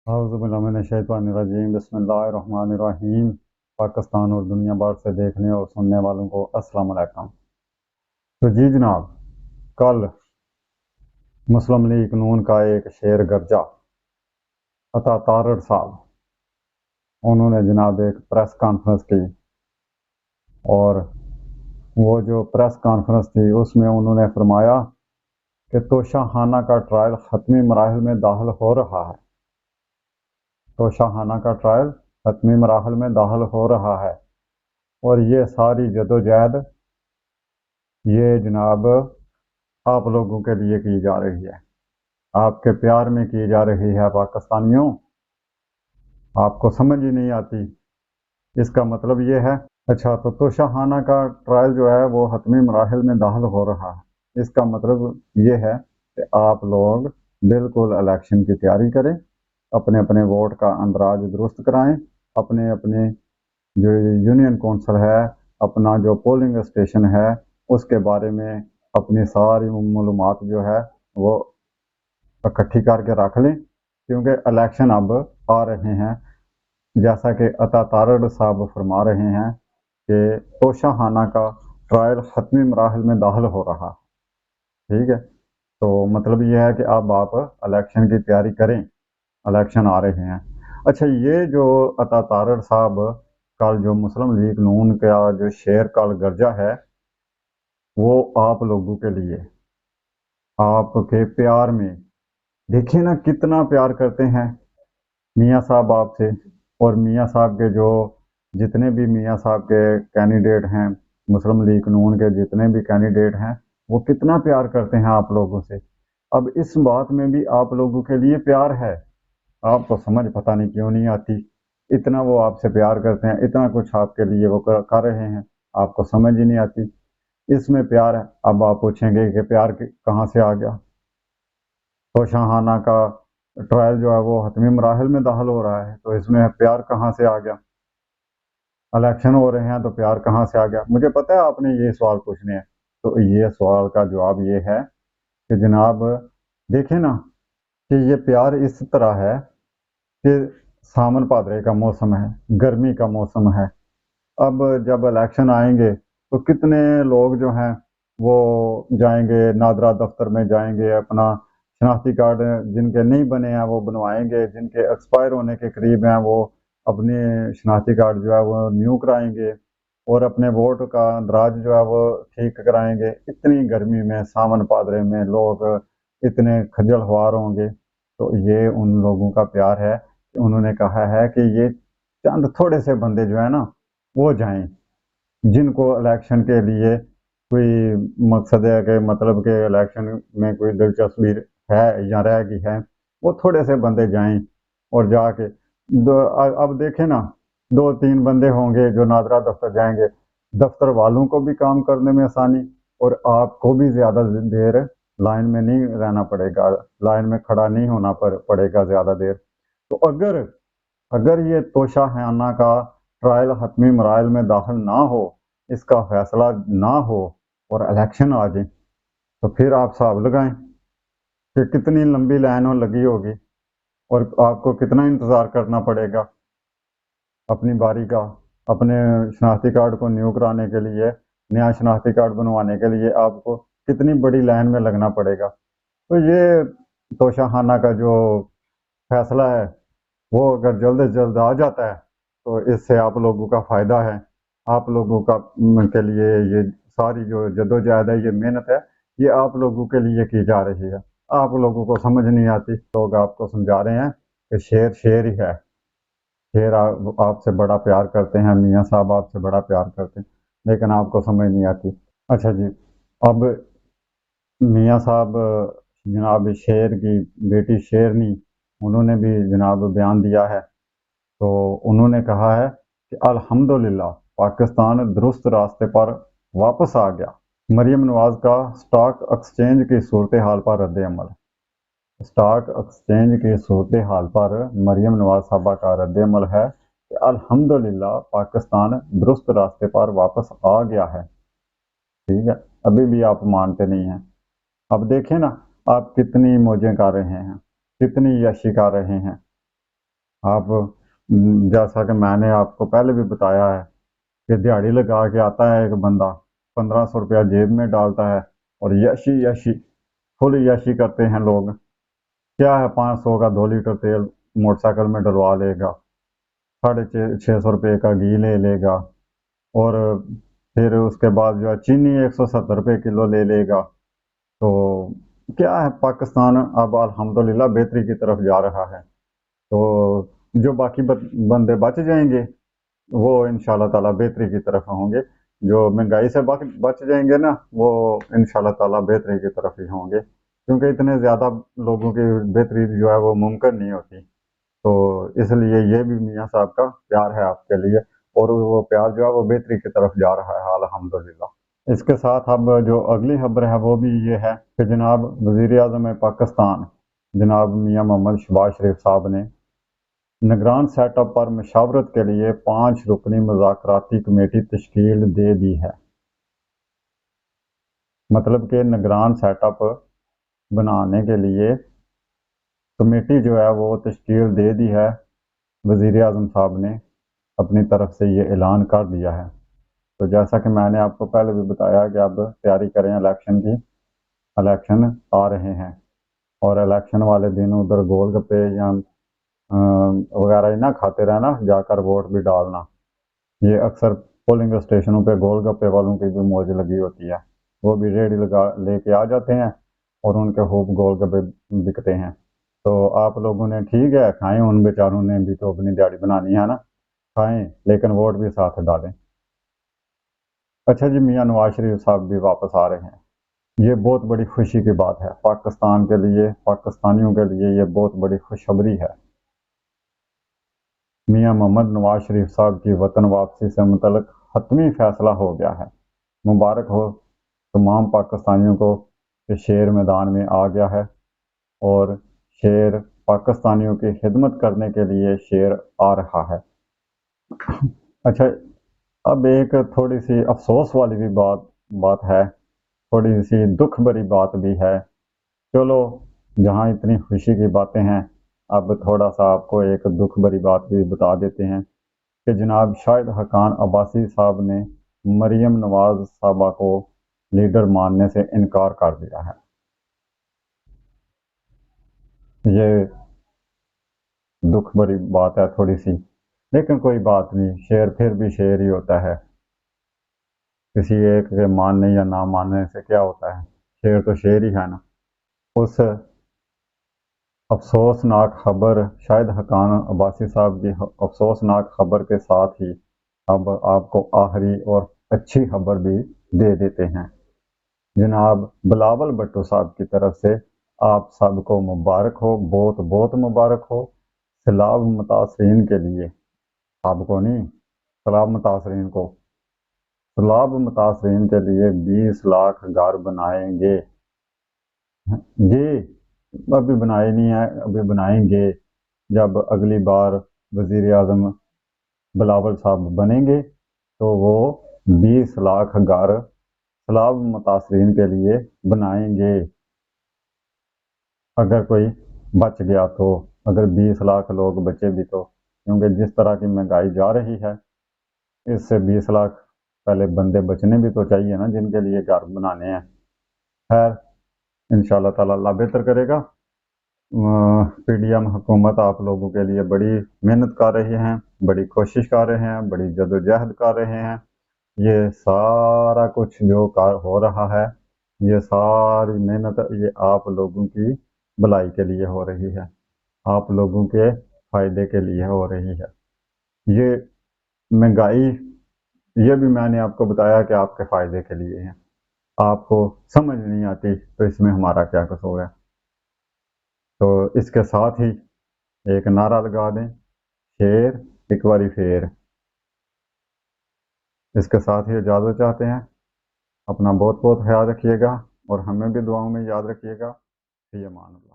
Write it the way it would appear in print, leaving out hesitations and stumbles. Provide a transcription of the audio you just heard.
अऊज़ु बिल्लाहि मिनश्शैतानिर्रजीम बिस्मिल्लाहिर्रहमानिर्रहीम। पाकिस्तान और दुनिया भर से देखने और सुनने वालों को अस्सलाम वालेकुम। तो जी जनाब, कल मुस्लिम लीग नून का एक शेर गर्जा अता तारड़ साहब, उन्होंने जनाब एक प्रेस कॉन्फ्रेंस की, और वो जो प्रेस कॉन्फ्रेंस थी उसमें उन्होंने फरमाया कि तोशाखाना का ट्रायल ख़त्मी मराहिल में दाखिल हो रहा है। तोशाखाना का ट्रायल ख़त्मी मराहिल में दाखिल हो रहा है, और ये सारी जदोजहद ये जनाब आप लोगों के लिए की जा रही है, आपके प्यार में की जा रही है। पाकिस्तानियों, आपको समझ ही नहीं आती। इसका मतलब ये है, अच्छा तो तोशाखाना का ट्रायल जो है वो हतमी मराहिल में दाखिल हो रहा है। इसका मतलब ये है कि आप लोग बिल्कुल इलेक्शन की तैयारी करें, अपने अपने वोट का अंदराज दुरुस्त कराएं, अपने अपने जो यूनियन कौंसिल है, अपना जो पोलिंग स्टेशन है, उसके बारे में अपनी सारी मालूमात जो है वो इकट्ठी करके रख लें, क्योंकि इलेक्शन अब आ रहे हैं। जैसा कि अता तारड़ साहब फरमा रहे हैं कि तोशाखाना का ट्रायल ख़त्मी मराहिल में दाखिल हो रहा, ठीक है। तो मतलब ये है कि अब आप इलेक्शन की तैयारी करें, इलेक्शन आ रहे हैं। अच्छा, ये जो अता तारड़ साहब कल जो मुस्लिम लीग नून का जो शेर कल गर्जा है, वो आप लोगों के लिए, आपके प्यार में, देखिए ना कितना प्यार करते हैं मियाँ साहब आपसे। और मियाँ साहब के जो जितने भी मियाँ साहब के कैंडिडेट हैं, मुस्लिम लीग नून के जितने भी कैंडिडेट हैं, वो कितना प्यार करते हैं आप लोगों से। अब इस बात में भी आप लोगों के लिए प्यार है, आपको समझ पता नहीं क्यों नहीं आती। इतना वो आपसे प्यार करते हैं, इतना कुछ आपके लिए वो कर रहे हैं, आपको समझ ही नहीं आती। इसमें प्यार है। अब आप पूछेंगे कि प्यार कहाँ से आ गया। तो शाहाना का ट्रायल जो है वो हतमी मराहिल में दाखिल हो रहा है, तो इसमें प्यार कहाँ से आ गया। इलेक्शन हो रहे हैं तो प्यार कहाँ से आ गया। मुझे पता है आपने ये सवाल पूछने हैं, तो ये सवाल का जवाब ये है कि जनाब देखें ना, कि ये प्यार इस तरह है कि सावन भादरे का मौसम है, गर्मी का मौसम है। अब जब इलेक्शन आएंगे तो कितने लोग जो हैं वो जाएंगे, नादरा दफ्तर में जाएंगे, अपना शनाख्ती कार्ड जिनके नहीं बने हैं वो बनवाएंगे, जिनके एक्सपायर होने के करीब हैं वो अपने शनाख्ती कार्ड जो है वो न्यू कराएंगे, और अपने वोट का अंदराज जो है वो ठीक कराएंगे। इतनी गर्मी में सावन भादरे में लोग इतने खज्जल ख्वार होंगे। तो ये उन लोगों का प्यार है कि उन्होंने कहा है कि ये चंद थोड़े से बंदे जो है ना वो जाएं, जिनको इलेक्शन के लिए कोई मकसद है, कि मतलब कि इलेक्शन में कोई दिलचस्पी है या रह गई है, वो थोड़े से बंदे जाएं। और जाके अब देखें ना, दो तीन बंदे होंगे जो नादरा दफ्तर जाएंगे, दफ्तर वालों को भी काम करने में आसानी, और आपको भी ज़्यादा देर लाइन में नहीं रहना पड़ेगा, लाइन में खड़ा नहीं होना पड़ेगा ज़्यादा देर। तो अगर अगर ये तोशाखाना का ट्रायल हतमी मराइल में दाखिल ना हो, इसका फैसला ना हो, और इलेक्शन आ जाए, तो फिर आप हिसाब लगाएं कि कितनी लंबी लाइनों लगी होगी, और आपको कितना इंतज़ार करना पड़ेगा अपनी बारी का। अपने शनाख्ती कार्ड को न्यू कराने के लिए, नया शनाख्ती कार्ड बनवाने के लिए आपको कितनी बड़ी लाइन में लगना पड़ेगा। तो ये तोशाखाना का जो फैसला है वो अगर जल्द से जल्द आ जाता है तो इससे आप लोगों का फ़ायदा है। आप लोगों का के लिए ये सारी जो जद्दोजहद है, ये मेहनत है, ये आप लोगों के लिए की जा रही है। आप लोगों को समझ नहीं आती, लोग आपको समझा रहे हैं कि शेर शेर ही है, शेर आपसे बड़ा प्यार करते हैं, मियाँ साहब आपसे बड़ा प्यार करते हैं, लेकिन आपको समझ नहीं आती। अच्छा जी, अब मियाँ साहब जनाब शेर की बेटी शेरनी, उन्होंने भी जनाब बयान दिया है। तो उन्होंने कहा है कि अल्हम्दुलिल्लाह पाकिस्तान दुरुस्त रास्ते पर वापस आ गया। मरियम नवाज का स्टॉक एक्सचेंज की सूरत हाल पर रद्द अमल। स्टॉक एक्सचेंज की सूरत हाल पर मरियम नवाज साहबा का रद्द अमल है कि अल्हम्दुलिल्लाह पाकिस्तान दुरुस्त रास्ते पर वापस आ गया है। ठीक है, अभी भी आप मानते नहीं हैं। अब देखें ना, आप कितनी मौजें कर रहे हैं, कितनी यशी कर रहे हैं। آپ جیسا کہ میں نے آپ کو پہلے بھی بتایا ہے کہ دیہڑی لگا کے آتا ہے ایک بندہ، 1500 روپیہ جیب میں ڈالتا ہے اور یشی یشی فل یشی کرتے ہیں لوگ۔ کیا ہے، 500 کا 2 لیٹر تیل موٹر سائیکل میں ڈلوا لے گا، 650 روپے کا گھی لے لے گا، اور پھر اس کے بعد جو ہے چینی 170 روپے کلو لے لے گا۔ تو کیا ہے، پاکستان اب الحمدللہ بہتری کی طرف جا رہا ہے۔ تو جو باقی بندے بچ جائیں گے وہ انشاءاللہ تعالیٰ بہتری کی طرف ہوں گے، جو مہنگائی سے بچ جائیں گے نا وہ انشاءاللہ تعالیٰ بہتری کی طرف ہی ہوں گے، کیونکہ اتنے زیادہ لوگوں کی بہتری جو ہے وہ ممکن نہیں ہوتی۔ تو اس لیے یہ بھی میاں صاحب کا پیار ہے آپ کے لیے، اور وہ پیار جو ہے وہ بہتری کی طرف جا رہا ہے الحمدللہ۔ اس کے ساتھ اب جو اگلی خبر ہے وہ بھی یہ ہے کہ جناب وزیر اعظم پاکستان جناب میاں محمد شہباز شریف صاحب نے نگران سیٹ اپ پر مشاورت کے لیے 5 رکنی مذاکراتی کمیٹی تشکیل دے دی ہے۔ مطلب کہ نگران سیٹ اپ بنانے کے لیے کمیٹی جو ہے وہ تشکیل دے دی ہے، وزیر اعظم صاحب نے اپنی طرف سے یہ اعلان کر دیا ہے۔ تو جیسا کہ میں نے آپ کو پہلے بھی بتایا کہ اب تیاری کریں الیکشن کی، الیکشن آ رہے ہیں، اور الیکشن والے دن ادھر گول گپے یا وغیرہ ہی نہ کھاتے رہنا، جا کر ووٹ بھی ڈالنا۔ یہ اکثر پولنگ اسٹیشنوں پہ گول گپے والوں کی بھی موج لگی ہوتی ہے، وہ بھی ریڑھی لے کے آ جاتے ہیں اور ان کے خوب گول گپے بکتے ہیں۔ تو آپ لوگوں نے ٹھیک ہے کھائیں، ان بیچاروں نے بھی تو اپنی دیہڑی بنانی ہے نا، کھائیں لیکن ووٹ بھی ساتھ ڈالیں۔ اچھا جی، میاں نواز شریف صاحب بھی واپس آ رہے ہیں، یہ بہت بڑی خوشی کی بات ہے پاکستان کے لیے، پاکستانیوں کے لیے یہ بہت بڑی خوشخبری ہے۔ میاں محمد نواز شریف صاحب کی وطن واپسی سے متعلق حتمی فیصلہ ہو گیا ہے۔ مبارک ہو تمام پاکستانیوں کو کہ شیر میدان میں آ گیا ہے، اور شیر پاکستانیوں کی خدمت کرنے کے لیے شیر آ رہا ہے۔ اچھا، اب ایک تھوڑی سی افسوس والی بھی بات ہے، تھوڑی سی دکھ بھری بات بھی ہے۔ چلو، جہاں اتنی خوشی کی باتیں ہیں، اب تھوڑا سا آپ کو ایک دکھ بھری بات بھی بتا دیتے ہیں کہ جناب شاہد حقان عباسی صاحب نے مریم نواز صاحبہ کو لیڈر ماننے سے انکار کر دیا ہے۔ یہ دکھ بھری بات ہے تھوڑی سی، لیکن کوئی بات نہیں، شیر پھر بھی شیر ہی ہوتا ہے، کسی ایک کے ماننے یا نہ ماننے سے کیا ہوتا ہے، شیر تو شیر ہی ہے نا۔ اس افسوسناک خبر، شاہد حقان عباسی صاحب کی افسوسناک خبر کے ساتھ ہی اب آپ کو آخری اور اچھی خبر بھی دے دیتے ہیں۔ جناب بلاول بھٹو صاحب کی طرف سے آپ سب کو مبارک ہو، بہت بہت مبارک ہو۔ سیلاب متاثرین کے لیے، آپ کو نہیں، سیلاب متاثرین کو، سیلاب متاثرین کے لیے 20 لاکھ گھر بنائیں گے۔ جی، ابھی بنائے نہیں ہیں، ابھی بنائیں گے جب اگلی بار وزیر اعظم بلاول صاحب بنیں گے تو وہ 20 لاکھ گھر سیلاب متاثرین کے لیے بنائیں گے، اگر کوئی بچ گیا تو، اگر 20 لاکھ لوگ بچے بھی تو، کیونکہ جس طرح کی مہنگائی جا رہی ہے اس سے 20 لاکھ پہلے بندے بچنے بھی تو چاہیے نا جن کے لیے گھر بنانے ہیں۔ خیر، انشاءاللہ تعالیٰ اللہ بہتر کرے گا۔ پی ڈی ایم حکومت آپ لوگوں کے لیے بڑی محنت کر رہے ہیں، بڑی کوشش کر رہے ہیں، بڑی جدوجہد کر رہے ہیں۔ یہ سارا کچھ جو ہو رہا ہے، یہ ساری محنت یہ آپ لوگوں کی بھلائی کے لیے ہو رہی ہے، آپ لوگوں کے فائدے کے لیے ہو رہی ہے۔ یہ مہنگائی، یہ بھی میں نے آپ کو بتایا کہ آپ کے فائدے کے لیے ہے، آپ کو سمجھ نہیں آتی تو اس میں ہمارا کیا قصور ہے۔ تو اس کے ساتھ ہی ایک نعرہ لگا دیں، شیر ایک باری پھر۔ اس کے ساتھ ہی اجازت چاہتے ہیں، اپنا بہت بہت خیال رکھیے گا اور ہمیں بھی دعاؤں میں یاد رکھیے گا۔ فی امان اللہ۔